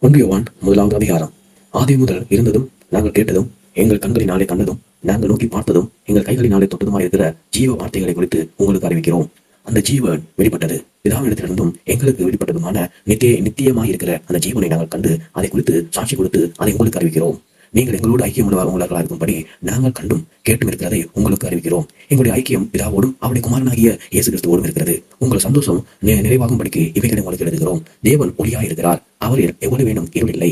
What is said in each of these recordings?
ஒன்று யோவான் முதலாவது அதிகாரம். ஆதி முதல் இருந்ததும் நாங்கள் கேட்டதும் எங்கள் கண்களினாலே கண்டதும் நாங்கள் நோக்கி பார்த்ததும் எங்கள் கைகளினாலே தொட்டதுமாய் இருக்கிற ஜீவ வார்த்தைகளை குறித்து உங்களுக்கு அறிவிக்கிறோம். அந்த ஜீவன் வெளிப்பட்டது, பிதாவினிடத்திலிருந்தும் எங்களுக்கு வெளிப்பட்டதுமான நித்தியமாயிருக்கிற அந்த ஜீவனை நாங்கள் கண்டு அதை குறித்து சாட்சி கொடுத்து அதை உங்களுக்கு அறிவிக்கிறோம். நீங்கள் எங்களோடு ஐக்கியம் உள்ளவர்களாக இருக்கும்படி நாங்கள் கண்டும் கேட்டும் இருக்கிறதை உங்களுக்கு அறிவிக்கிறோம். எங்களுடைய ஐக்கியம் பிதாவோடும் அவருடைய குமாரனாகிய இயேசு கிறிஸ்துவோடும் இருக்கிறது. உங்கள் சந்தோஷம் நிறைவாகும்படிக்கு இவைகளை உங்களுக்கு எழுதுகிறோம். தேவன் ஒளியாயிருக்கிறார், அவரில் எவ்வளவு வேணும் இருள் இல்லை.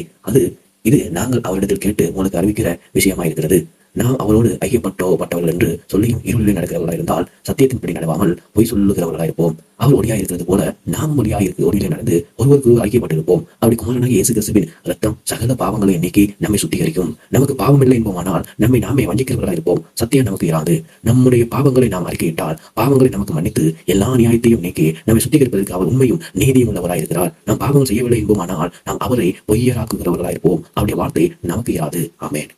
இது நாங்கள் அவரிடத்தில் கேட்டு உங்களுக்கு அறிவிக்கிற விஷயமாயிருக்கிறது. நாம் அவரோடு ஐக்கியப்பட்டவர்கள் என்று சொல்லியும் இருளில் நடக்கிறவர்களாக இருந்தால் சத்தியத்தின்படி நடவாமல் பொய் சொல்லுகிறவர்களாக இருப்போம். அவர் ஒளியாக இருக்கிறது போல நாமும் ஒளியிலே நடந்து ஒருவருக்கு ஐக்கியப்பட்டிருப்போம். அப்படி குமாரனாக இயேசு கிறிஸ்துவின் ரத்தம் சகல பாவங்களை நீக்கி நம்மை சுத்திகரிக்கும். நமக்கு பாவம் இல்லை என்போமானால் நம்மை நாமே வஞ்சிக்கிறவர்களாக இருப்போம். சத்தியம் நமக்கு இராது. நம்முடைய பாவங்களை நாம் அறிக்கையிட்டால் பாவங்களை நமக்கு மன்னித்து எல்லா நியாயத்தையும் நீக்கி நம்மை சுத்திகரிப்பதற்கு அவர் உண்மையும் நீதியும் உள்ளவராக இருக்கிறார். நாம் பாவங்கள் செய்யவில்லை என்போமானால் நாம் அவரை பொய்யராக்குகிறவர்களாக இருப்போம். அவருடைய வார்த்தை நமக்கு இராது. ஆமென்.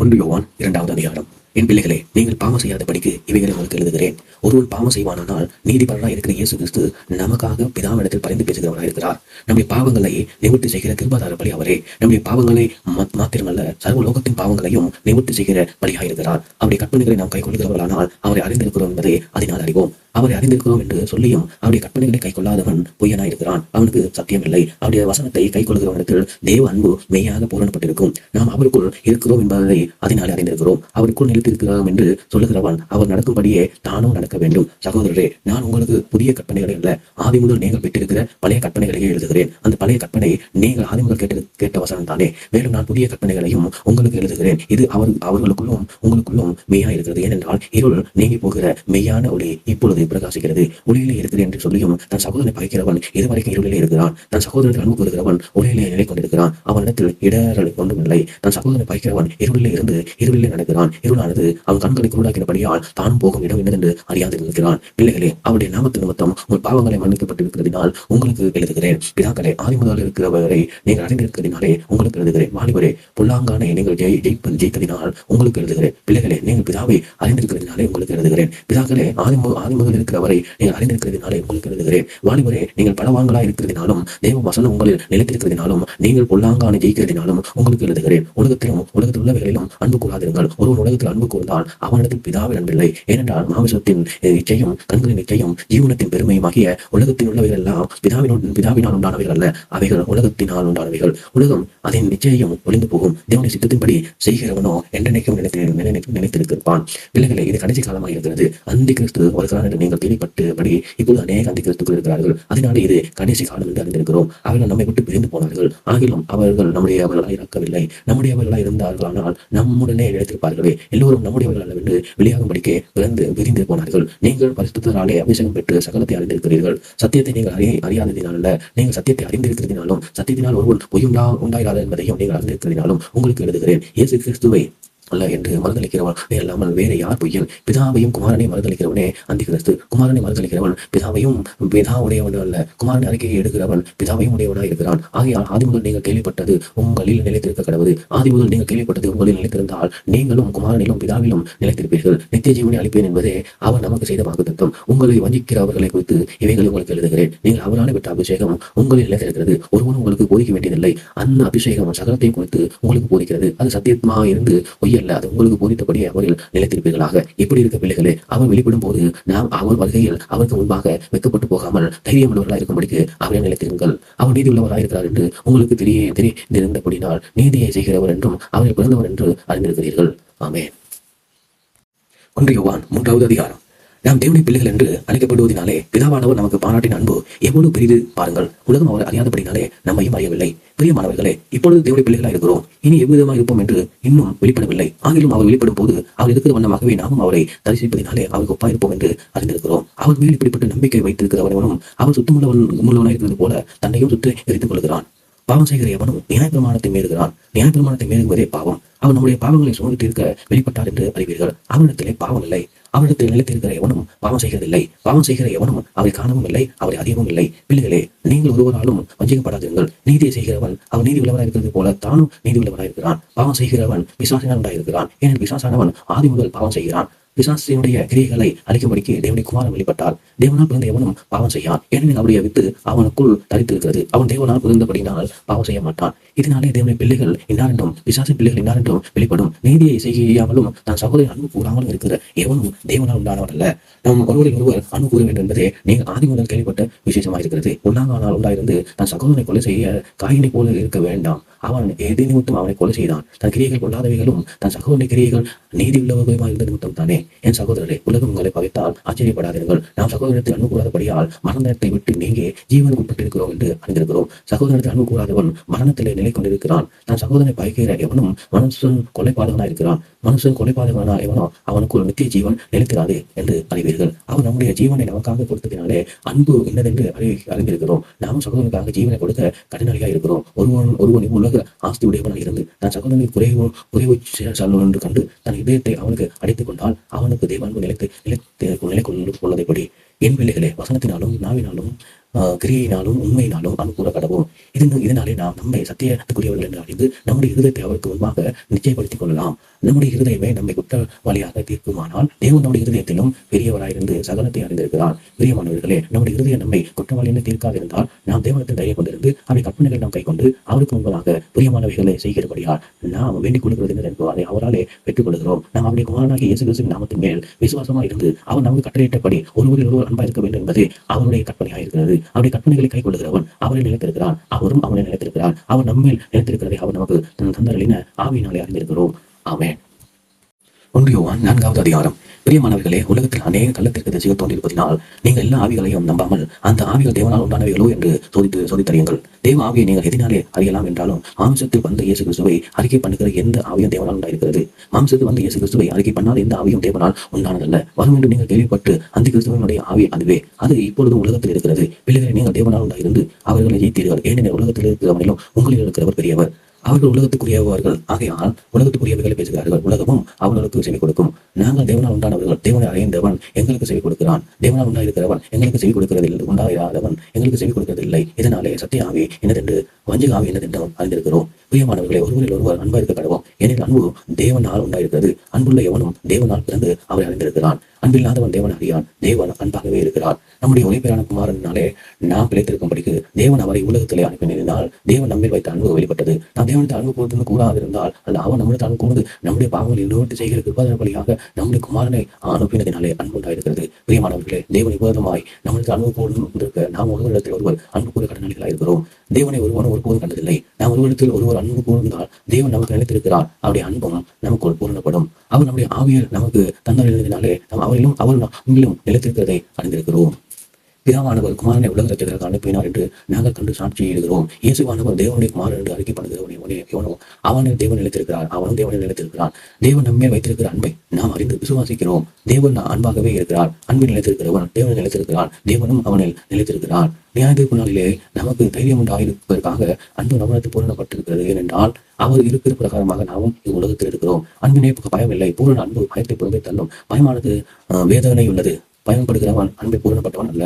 ஒன்று யோவான் இரண்டாவது அதிகாரம். என் பிள்ளைகளே, நீங்கள் பாவம் செய்யாதபடிக்கு இவைகளை உங்களுக்கு எழுதுகிறேன். ஒருவன் பாவம் செய்வானால் நீதிபரராக இருக்கிற இயேசு கிறிஸ்து நமக்காக பிதாவிடத்தில் பரிந்து பேசுகிறவராக இருக்கிறார். நம்முடைய பாவங்களை நிவர்த்தி செய்கிற கிருபாதார பலி அவரே. நம்முடைய பாவங்களை மாத்திரமல்ல, சர்வ லோகத்தின் பாவங்களையும் நிவர்த்தி செய்கிற பலியாக இருக்கிறார். அவருடைய கற்பனைகளை நாம் கைக்கொள்கிறவர்களானால் அவரை அறிந்திருக்கிறோம் என்பதை அதனால் அறிவோம். அவரை அறிந்திருக்கிறோம் என்று சொல்லியும் அவருடைய கற்பனைகளை கை கொள்ளாதவன் பொய்யனாய் இருக்கிறான், அவனுக்கு சத்தியம் இல்லை. அவருடைய வசனத்தை கை கொள்கிறவனிடத்தில் தேவ அன்பு மெய்யாக பூரணப்பட்டிருக்கும். நாம் அவருக்குள் இருக்கிறோம் என்பதை அதனாலே அறிந்திருக்கிறோம். அவருக்குள் நிலைத்திருக்கிறோம் என்று சொல்லுகிறவன் அவர் நடக்கும்படியே தானும் நடக்க வேண்டும். சகோதரரே, நான் உங்களுக்கு புதிய கற்பனைகளை அல்ல, ஆதி முதல் நீங்கள் பெற்றிருக்கிற பழைய கற்பனைகளையே எழுதுகிறேன். அந்த பழைய கற்பனை நீங்கள் ஆதி முதல் கேட்ட வசனம் தானே. மேலும் நான் புதிய கற்பனைகளையும் உங்களுக்கு எழுதுகிறேன். இது அவர்களுக்குள்ளும் உங்களுக்குள்ளும் மெய்யா இருக்கிறது. ஏனென்றால் இருள் நீங்கி போகிற மெய்யான ஒளி இப்பொழுது பிரகாசிக்கிறது. ஒளியிலே இருக்கிறேன் என்று சொல்லியும் தன் சகோதரனை பகைக்கிறவன் இதுவரைக்கும் இருளிலே இருக்கிறான். தன் சகோதரத்தை அன்பு கூறுகிறவன் ஒளியிலே நிலை கொண்டிருக்கிறான். அவனிடத்தில் இடரல் ஒன்றும் இல்லை. தன் சகோதரனை பகைக்கிறவன் இருளிலே இருந்து இருளிலே நடக்கிறான். இருளானது அவன் கண்களை குருடாக்கினபடியால் தானும் போகும் இடம் என்னதென்று அறியாது இருக்கிறான். பிள்ளைகளே, அவருடைய நாமத்து நிமித்தம் உங்கள் பாவங்களை மன்னிக்கப்பட்டிருக்கிறதினால் உங்களுக்கு எழுதுகிறேன். பிதாக்களே, ஆதி முதல் இருக்கிறவரை நீங்கள் அறிந்திருக்கிறதினாலே உங்களுக்கு எழுதுகிறேன். வாலிபரே, பொல்லாங்கானை நீங்கள் ஜெயித்ததினால் உங்களுக்கு எழுதுகிறேன். பிள்ளைகளே, நீங்கள் பிதாவை அறிந்திருக்கிறதினாலே உங்களுக்கு எழுதுகிறேன். பிதாக்களே, ஆதி முதல் இருக்கிறவரை நீங்கள் அறிந்திருக்கிறதினாலே உங்களுக்கு எழுதுகிறேன். வாலிபரே, நீங்கள் பலவான்களாய் இருக்கிறதினாலும் தேவ வசனம் உங்களில் நிலைத்திருக்கிறதினாலும் நீங்கள் பொல்லாங்கானை ஜெயிக்கிறதினாலும் உங்களுக்கு எழுதுகிறேன். உலகத்தில் உள்ளவைகளிலும் அன்பு கூறாதிருங்கள். ஒருவன் உலகத்தில் அன்பு கூர்ந்தால் அவனிடத்தில் பிதாவின் அன்பில்லை. ஏனென்றால் மாமிசத்தின் இச்சையும் கண்களின் இச்சையும் ஜீவனத்தின் பெருமையுமாகிய உலகத்தில் உள்ளவைகள் எல்லாம் பிதாவினால் உண்டானவைகள் அல்ல, அவைகள் உலகத்தினால் உண்டானவைகள். உலகம் அதன் நிச்சயம் ஒளிந்து போகும். தேவனுடைய சித்தத்தின்படி செய்கிறவனோ என்றென்னைக்கும் நினைத்திருப்பான். பிள்ளைகளை, இது கடைசி காலமாக இருக்கிறது. அந்தி கிறிஸ்து வருகிறான் என்று நீங்கள் கேள்விப்பட்டபடி இப்பொழுது அநேக அந்தி கிறிஸ்துக்கள் இருக்கிறார்கள். அதனாலே இது கடைசி காலம் என்று அறிந்திருக்கிறோம். அவர்கள் நம்மை விட்டு பிரிந்து போனார்கள். ஆகிலும் அவர்கள் நம்முடையவர்களாய் இருக்கவில்லை. நம்முடையவர்களாய் இருந்தார்களானால் நம்முடனே நிலைத்திருப்பார்களே. எல்லோரும் நம்முடையவர்கள் அல்லவென்று வெளியாகும்படிக்கே பிரிந்து போனார்கள். நீங்கள் பரிசுத்தராலே அபிஷேகம் பெற்று சகலத்தை அறிந்திருக்கிறீர்கள். சத்தியத்தை நீங்கள் அறியாததினால் அல்ல, நீங்கள் சத்தியத்தை அறிந்திருக்கிறதினாலும் சத்தியத்தினால் ஒருவன் பொய்யுண்டா உண்டாயிராது என்பதையும் நீங்கள் அறிந்திருக்கிறதினாலும் உங்களுக்கு எழுதுகிறேன். இயேசு கிறிஸ்துவை அல்ல என்று மறுதளிக்கிறவன் அல்லாமல் வேற யார் பொய்யன்? பிதாவையும் குமாரனை மறுதளிக்கிறவனே அந்தி கிறிஸ்து. குமாரனை மறுதளிக்கிறவன் பிதா உடையவன் அல்ல, குமாரனை அறிக்கையை எடுக்கிறவன் பிதாவையும் உடையவனாய் இருக்கிறான். ஆகையால் ஆதி முதல் நீங்கள் கேள்விப்பட்டது உங்களில் நிலைத்திருக்க கடவுது. ஆதி முதல் நீங்கள் கேள்விப்பட்டது உங்களில் நிலைத்திருந்தால் நீங்களும் குமாரனிலும் பிதாவிலும் நிலைத்திருப்பீர்கள். நித்திய ஜீவனை அளிப்பேன் என்பதே அவர் நமக்கு செய்த வாக்குத்தத்தம். உங்களை வஞ்சிக்கிறவர்களை குறித்து இவைகளை உங்களுக்கு எழுதுகிறேன். நீங்கள் அவரால் பெற்ற அபிஷேகம் உங்களில் நிலைத்திருக்கிறது. ஒருவனும் உங்களுக்கு போதிக்க வேண்டியதில்லை. அந்த அபிஷேகம் சகலத்தையும் குறித்து உங்களுக்கு போதிக்கிறது. அது சத்தியமாக இருந்து அல்ல, அது உங்களுக்கு போதித்தபடி அவர்கள் நிலைத்திருப்பீர்களாக. எப்படி இருக்க பிள்ளைகளே, அவர் வெளிப்படும் போது நாம் அவர் வருகையில் அவருக்கு முன்பாக வைக்கப்பட்டு போகாமல் தைரியம் உள்ளவர்களாக இருக்கும்படிக்கு அவரை நிலைத்திருங்கள். அவர் நீதி உள்ளவராக இருக்கிறார் என்று உங்களுக்கு தெரிந்திருந்தபடினால் நீதியை செய்கிறவர் என்றும் அவரை பிறந்தவர் என்று அறிந்திருக்கிறீர்கள். ஆமென். ஒன்று யோவான் மூன்றாவது அதிகாரம். நாம் தேவனுடைய பிள்ளைகள் என்று அழைக்கப்படுவதனாலே பிதாவானவர் நமக்கு பாராட்டின் அன்பு எவ்வளவு பெரிது பாருங்கள். உலகம் அவர் அறியாதபடினாலே நம்மையும் அறியவில்லை. பிரியமானவர்களே, இப்பொழுது தேவனுடைய பிள்ளைகளாக இருக்கிறோம். இனி எவ்விதமாக இருப்போம் என்று இன்னும் வெளிப்படவில்லை. ஆகிலும் அவர் வெளிப்படும் போது அவர் இருக்கிற வண்ணமாகவே நாமும் அவரை தரிசிப்பதினாலே அவருக்கு ஒப்பாயிருப்போம் என்று அறிந்திருக்கிறோம். அவர் மேல் இப்படிப்பட்ட நம்பிக்கை வைத்திருக்கிறவனும் அவர் சுத்தமுள்ளவனாக இருக்கிறது போல தன்னையும் சுற்றி எரித்துக் கொள்கிறான். பாவம் செய்கிற எவனும் நியாயப்பிரமாணத்தை மீறுகிறான். நியாயப்பிரமாணத்தை மீறுவதே பாவம். அவர் நம்முடைய பாவங்களை சுமந்து தீர்க்க வெளிப்பட்டார் என்று அறிவீர்கள். அவரிடத்திலே பாவம் இல்லை. அவரிடத்தில் நிலைத்திருக்கிற எவனும் பாவம் செய்கிறதில்லை. பாவம் செய்கிற எவனும் அவரை காணவும் இல்லை, அவரை அறியவும் இல்லை. பிள்ளைகளே, நீங்கள் ஒருவராலும் வஞ்சிக்கப்படாதீர்கள். நீதியை செய்கிறவன் அவன் நீதி உள்ளவராக இருக்கிறது போல தானும் நீதி உள்ளவராக இருக்கிறான். பாவம் செய்கிறவன் பிசாசினால் உண்டாயிருக்கிறான். ஏனெனில் பிசாசானவன் ஆதி முதல் பாவம் செய்கிறான். பிசாசினுடைய கிரியைகளை அழிக்கும்படிக்கு தேவனுடைய குமாரன் வெளிப்பட்டார். தேவனால் பிறந்த எவனும் பாவம் செய்யான், ஏனெனில் அவருடைய வித்து அவனுக்குள் தரித்திருக்கிறது. அவன் தேவனால் பிறந்தபடினால் பாவம் செய்ய மாட்டான். இதனாலே தேவனுடைய பிள்ளைகள் இன்னாரென்றும் பிசாசின் பிள்ளைகள் இன்னாரென்றும் வெளிப்படும். நீதியை செய்யாமலும் தான் சகோதரன் அன்பு கூறாமலும் இருக்கிற எவனும் தேவனால் உண்டானவர் அல்ல. நாம் ஒருவரில் ஒருவர் அன்பு கூற வேண்டும் என்பதே நீங்கள் ஆதி முதல் கேள்விப்பட்ட விசேஷமாக இருக்கிறது. உள்ளாங்கானால் உண்டாயிருந்து தன் சகோதரனை கொலை செய்ய காயினை போல இருக்க வேண்டாம். அவன் எதை நிமித்தம் அவனை கொலை செய்தான்? தன் கிரியைகள் கொள்ளாதவைகளும் தன் சகோதரனை கிரியைகள் நீதி உள்ளவர்களுமாக இருந்த நிமித்தம் தானே. என் சகோதரரை, உலகம் உங்களை பகைத்தால் ஆச்சரியப்படாதீர்கள். நாம் சகோதரத்தை அன்பு கூறாதபடியால் மரணத்தை விட்டு நீங்கே ஜீவனுக்கு உட்பட்டிருக்கிறோம் என்று அறிந்திருக்கிறோம். சகோதரத்தை அன்பு கூறாதவன் மரணத்திலே நிலை கொண்டிருக்கிறான். தன் சகோதரனை பகைக்கிற எவனும் மனுஷன் கொலைபாதகனாக இருக்கிறான். மனுஷன் கொலைபாதகனா எவனோ அவனுக்குள் நித்திய ஜீவன் நிலைத்திராது என்று அறிவீர்கள். அவர் நம்முடைய ஜீவனை நமக்காக கொடுத்ததினாலே அன்பு என்னதென்று அறிந்திருக்கிறோம். நாமும் சகோதரனுக்காக ஜீவனை கொடுக்க கடனாளியாக இருக்கிறோம். ஒருவன் உலக ஆஸ்தி உடையவனாக இருந்து தன் சகோதரனை குறைவு செல்லும் என்று கண்டு தன் இதயத்தை அவனுக்கு அடைத்துக் கொண்டால் அவனுக்கு தேவ அன்பு நிலை கொள்வதைப்படி என் பிள்ளைகளே, வசனத்தினாலும் நாவினாலும் கிரியையினாலும் உண்மையினாலும் அன்பு கூற கடவோம். இதனாலே நாம் நம்மை சத்தியத்துக்குரியவர்கள் என்று அறிந்து நம்முடைய இருதயத்தை அவருக்கு முன்பாக நிச்சயப்படுத்திக் கொள்ளலாம். நம்முடைய இருதயமே நம்மை குற்றவாளியாக தீர்க்குமானால் தேவன் நம்முடைய இருதயத்திலும் பெரியவராயிருந்து சகலத்தை அறிந்திருக்கிறார். பிரியமானவர்களே, நம்முடைய இருதயம் நம்மை குற்றவாளியாக தீர்க்காதிருந்தால் நாம் தேவனத்தில் தைரியம் கொண்டிருந்து அவருடைய கற்பனைகளை நாம் கைக்கொண்டு அவருக்கு முன்பதாக பிரியமானவைகளை செய்கிறபடியால் நாம் வேண்டிக் கொள்கிறது என்போ அதை அவராலே பெற்றுக் கொள்கிறோம். நாம் அவருடைய குமாரனாகிய இயேசு கிறிஸ்துவின் நாமத்தின் மேல் விசுவாசமாக இருந்து அவர் நமக்கு கட்டளையிட்டபடி ஒருவரில் ஒருவர் அன்பாக இருக்க வேண்டும் என்பது அவருடைய கற்பனையாக இருக்கிறது. அவருடைய கற்பனைகளை கை கொள்ளுகிறவன் அவரை நிலைத்திருக்கிறான், அவரும் அவனை நிலைத்திருக்கிறார். அவர் நம்மேல் நிலைத்திருக்கிறதை அவர் நமக்கு தந்தர்களின ஆவியினாலே அறிந்திருக்கிறோம். ஆமென். 1 யோவான் 4வது அதிகாரம். பிரியமானவர்களே, உலகத்தில் அநேக கள்ளத்திற்கு திசைகள் தோன்றியிருப்பதினால் நீங்கள் எல்லா ஆவிகளையும் நம்பாமல் அந்த ஆவிகள் தேவனால் உண்டானவைகளோ என்று சோதித்தறியுங்கள். தேவ ஆவியை நீங்கள் எதினாலே அறியலாம் என்றாலும் மாம்சத்தில் வந்த இயேசு கிறிஸ்துவை அறிக்கை பண்ணுகிற எந்த ஆவியும் தேவனால் உண்டாயிருக்கிறது. மாம்சத்தில் வந்த இயேசு கிறிஸ்துவை அறிக்கை பண்ணாத எந்த ஆவியும் தேவனால் உண்டானதல்ல. வரும் என்று நீங்கள் கேள்விப்பட்டு அந்த கிறிஸ்துவனுடைய ஆவி அதுவே. அது இப்பொழுதும் உலகத்தில் இருக்கிறது. பிள்ளைகளை நீங்கள் தேவனால் உண்டாயிருந்து அவர்களை ஜெயித்தீர்கள். ஏனெனில் உலகத்தில் இருக்கிறவனிலும் உங்களில் இருக்கிறவர் பெரியவர். அவர்கள் உலகத்துக்குரியவர்கள் ஆகையால் உலகத்துக்குரியவைகளை பேசுகிறார்கள். உலகமும் அவர்களுக்கு செவி கொடுக்கும். நாங்கள் தேவனால் உண்டானவர்கள். தேவனை அறிந்தவன் எங்களுக்கு செவி கொடுக்கிறான். தேவனால் உண்டாயிருக்கிறவன் எங்களுக்கு செவி கொடுக்கிறதில்லை, உண்டாயிராதவன் எங்களுக்கு செவி கொடுக்கிறதில்லை. இதனாலே சத்திய ஆவி என்னதென்று வஞ்சக ஆவி என்னதென்று அறிந்திருக்கிறோம். பிரியமானவர்களை, ஒருவரில் ஒருவர் அன்பா இருக்க கடவோம். ஏனெனில் அன்பு தேவனால் உண்டாயிருக்கிறது. அன்புள்ள எவனும் தேவனால் பிறந்து அவரை அறிந்திருக்கிறான். அன்பில்லாதவன் தேவன் அறியான். தேவன் அன்பாகவே இருக்கிறார். நம்முடைய ஒரே பேரான குமாரனாலே நாம் பிழைத்திருக்கும்படிக்கு தேவன் அவரை உலகத்திலே அனுப்பினால் தேவன் நம்மில் வைத்த அன்பு வெளிப்பட்டது. நாம் தேவனுக்கு அன்பு கூர்ந்து கூடாது இருந்தால் அல்ல, அவன் நம்முடைய அன்பு கூர்ந்து நம்முடைய பாவங்கள் இன்னொரு செய்கிற கிருபாதார வழியாக நம்முடைய குமாரனை அனுப்பினதினாலே அன்பு உண்டாயிருக்கிறது. பிரியமானவர்களே, தேவன் விரோதமாய் நம்மளுக்கு அன்பு கூர்ந்திருக்க நாம் ஒருவரிடத்தில் ஒருவர் அன்பு கூற கடனாளிகளாக இருக்கிறோம். தேவனை ஒருவனும் ஒருபோதும் கண்டதில்லை. நாம் ஒருவரிடத்தில் ஒருவர் அன்பு கூர்ந்தால் தேவன் நமக்கு நினைத்திருக்கிறார். அவருடைய அன்பும் நமக்கு பூரணப்படும். அவர் நம்முடைய ஆவியர் நமக்கு தந்ததினாலே நாம் அவரிலும் அவர் நம்மிலும் நிலைத்திருக்கிறதை அறிந்திருக்கிறோம். பிதாவானவர் குமாரனை உலக ரட்சகராக அனுப்பினார் என்று நாங்கள் கண்டு சாட்சியிடுகிறோம். இயேசுவானவர் தேவனுடைய குமாரன் என்று அறிக்கை பண்ணுகிறவனோ அவனில் தேவன் நிலைத்திருக்கிறார். அவனும் தேவனில் நிலைத்திருக்கிறான். தேவன் நம்மே வைத்திருக்கிற அன்பை நாம் அறிந்து விசுவாசிக்கிறோம். தேவன் அன்பாகவே இருக்கிறார். அன்பில் நிலைத்திருக்கிறவன் தேவனில் நிலைத்திருக்கிறான். தேவனும் அவனில் நிலைத்திருக்கிறார். நியாயத்தீர்ப்பு நாளிலே நமக்கு தைரியம் உண்டாயிருப்பதற்காக அன்பு நம்மளுக்கு பூரணப்பட்டிருக்கிறது. ஏனென்றால் அவர் இருக்கிற பிரகாரமாக நாமும் இவ்வுலகத்தில் இருக்கிறோம். அன்பினை பயம் இல்லை. பூரண அன்பு பயத்தை புறம்பே தள்ளும். பயமானது வேதனை உள்ளது. பயன்படுகிறவன் அன்பை பூரணப்பட்டவன் அல்ல.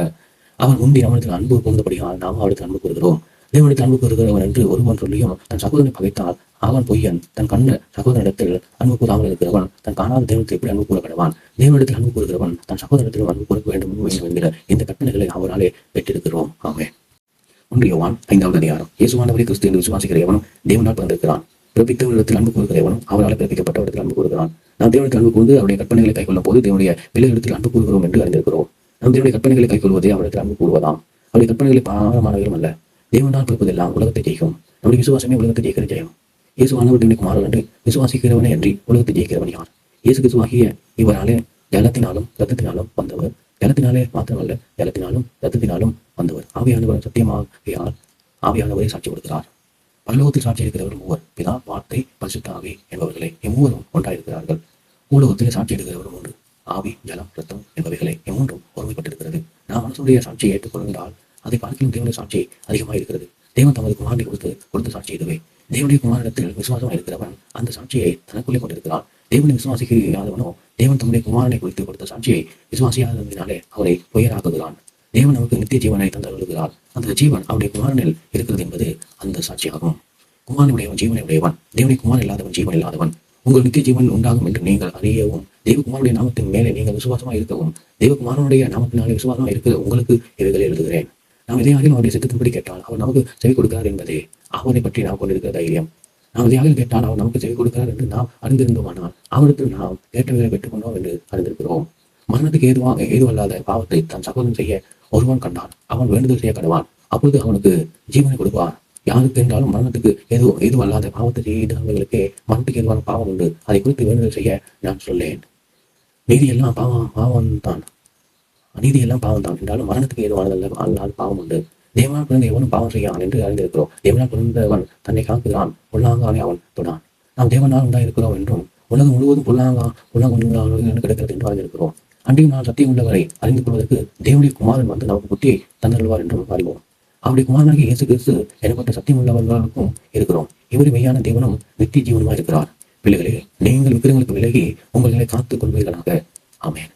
அவன் முந்தி நம்மளுக்கு அன்பு கூர்ந்தபடியால் நாம் அவளுக்கு அன்பு கூறுகிறோம். தேவனுக்கு அன்பு கூறுகிறவன் என்று ஒருவன் சொல்லியும் தன் சகோதரனை பகைத்தால் அவன் பொய்யன். தன் கண்ண சகோதரனிடத்தில் அன்பு கூறாமல் இருக்கிறவன் தன் காணாத தேவனுக்கு எப்படி அன்பு கூறப்படுவான்? தேவனிடத்தில் அன்பு கூறுகிறவன் தன் சகோதரத்திலும் அன்பு கூற வேண்டும் என்கிற இந்த கட்டளைகளை அவராலே பெற்றிருக்கிறோம். ஆமென். 1 யோவான் 5வது அதிகாரம். இயேசுவானவரை கிறிஸ்து என்று விசுவாசிக்கிற எவனும் தேவனால் பிறந்திருக்கிறான். பிறப்பித்தவரிடத்தில் அன்பு கூறுகிறவனும் அவரால் பிறப்பிக்கப்பட்டவரிடத்தில் அன்பு கூறுகிறான். நாம் தேவனுக்கு அன்பு கூர்ந்து அவருடைய கற்பனைகளை கைக்கொள்ளும் போது தேவனுடைய பிள்ளைகளிடத்தில் அன்பு கூறுகிறோம் என்று அறிந்திருக்கிறோம். நாம் தேவனுடைய கற்பனைகளை கைக்கொள்வதே அவரிடத்தில் அன்பு கூறுவதாம். அவருடைய கற்பனைகளை பாரமானவர்களும் அல்ல. தேவனால் பிறப்பதெல்லாம் உலகத்தை ஜெயிக்கும். நம்முடைய விசுவாசமே உலகத்தை ஜெயிக்கிற ஜெயம். இயேசுவானவர் தேவனுடைய குமாரன் என்று விசுவாசிக்கிறவனே அன்றி உலகத்தை ஜெயிக்கிறவன் யார்? இயேசு கிறிஸ்துவாகிய இவராலே ஜலத்தினாலும் இரத்தத்தினாலும் வந்தவர். ஜலத்தினாலே மாத்திரமல்ல, ஜலத்தினாலும் இரத்தத்தினாலும் வந்தவர். ஆவியானவர் சத்தியமாகையால் ஆவியானவரை சாட்சி கொடுக்கிறார். பரலோகத்தில் சாட்சி இருக்கிறவர் மூவர், பிதா, வார்த்தை, பரிசுத்த ஆவி என்பவர்களை இம்மூவரும் ஒன்றாயிருக்கிறார்கள். பூலோகத்திலே சாட்சி எடுக்கிறவரும் ஒன்று, ஆவி, ஜலம், ரத்தம் என்பவைகளை இம்மூன்றும் ஒருமைப்பட்டிருக்கிறது. நாம் மனசுடைய சாட்சியை ஏற்றுக்கொண்டால் அதை பார்க்கலும் தேவனுடைய சாட்சி அதிகமாக இருக்கிறது. தேவன் தமது குமாரனை கொடுத்த சாட்சி இதுவே. தேவனுடைய குமாரனிடத்தில் விசுவாசமாக இருக்கிறவன் அந்த சாட்சியை தனக்குள்ளே கொண்டிருக்கிறான். தேவனை விசுவாசிக்காதவனோ தேவன் தம்முடைய குமாரனை குறித்து கொடுத்த சாட்சியை விசுவாசியாததினாலே அவரை பொய்யராக்குகிறான். தேவன் நமக்கு நித்திய ஜீவனை தந்தருளுகிறார். அந்த ஜீவன் அவருடைய குமாரனில் இருக்கிறது என்பது அந்த சாட்சியாகும். குமாரனுடையவன் ஜீவனை உடையவன். தேவனுடைய குமாரன் இல்லாதவன் ஜீவன் இல்லாதவன். உங்கள் நித்திய ஜீவன் உண்டாகும் என்று நீங்கள் அறியவும் தெய்வகுமாரனுடைய நாமத்தின் மேலே நீங்கள் விசுவாசமா இருக்கவும், தெய்வகுமாரனுடைய நாமத்தினாலே விசுவாசமா இருக்கிற உங்களுக்கு இவைகளை எழுதுகிறேன். நாம் எதையாகிலும் அவருடைய சித்தத்தின்படி கேட்டால் அவர் நமக்கு செவி கொடுக்கிறார் என்பதே அவரை பற்றி நாம் கொண்டிருக்கிற தைரியம். நாம் எதையாகிலும் கேட்டால் அவர் நமக்கு செவி கொடுக்கிறார் என்று நாம் அறிந்திருந்தோமானால் அவருக்கு நாம் கேட்டவர்களை பெற்றுக்கொண்டோம் என்று அறிந்திருக்கிறோம். மரணத்துக்கு ஏதுவல்லாத பாவத்தை தன் சகோதரன் செய்ய ஒருவன் கண்டான், அவன் வேண்டுதல் செய்ய கடவான், அப்பொழுது அவனுக்கு ஜீவனை கொடுப்பார். யாருக்கு என்றாலும் மரணத்துக்கு ஏதுவல்லாத பாவத்தை செய்தவர்களுக்கே மரணத்துக்கு ஏதுவான பாவம் உண்டு. அதை குறித்து வேண்டுதல் செய்ய நான் சொல்லேன். நீதியெல்லாம் நீதியெல்லாம் பாவம் தான் என்றாலும் மரணத்துக்கு ஏதுவானதல்ல, அல்லாத பாவம் உண்டு. தேவனால் பிறந்த எவனும் பாவம் செய்யான் என்று அறிந்திருக்கிறோம். தேவனால் பிறந்தவன் தன்னை காக்குகிறான், பொல்லாங்கானே அவன் தொடான். நாம் தேவனால் உண்டாயிருக்கிறோம் என்றும் உலகம் முழுவதும் பொல்லாங்கு என்று கிடைக்கிறது என்று அறிந்திருக்கிறோம். அன்றையும் நான் சத்தியம் உள்ளவரை அறிந்து கொள்வதற்கு தேவனுடைய குமாரன் வந்து நமக்கு புத்தியை தந்தருள்வார் என்றும் அறிவோம். அவருடைய குமாரனாகிய இயேசு கிறிஸ்து எனப்பட்ட சத்தியம் உள்ளவர்களுக்கும் இருக்கிறோம். இவரு மெய்யான தேவனும் நித்திய ஜீவனுமாய் இருக்கிறார். பிள்ளைகளே, நீங்கள் விக்கிரங்களுக்கு விலகி உங்களை காத்துக் கொள்வீர்களாக. ஆமென்.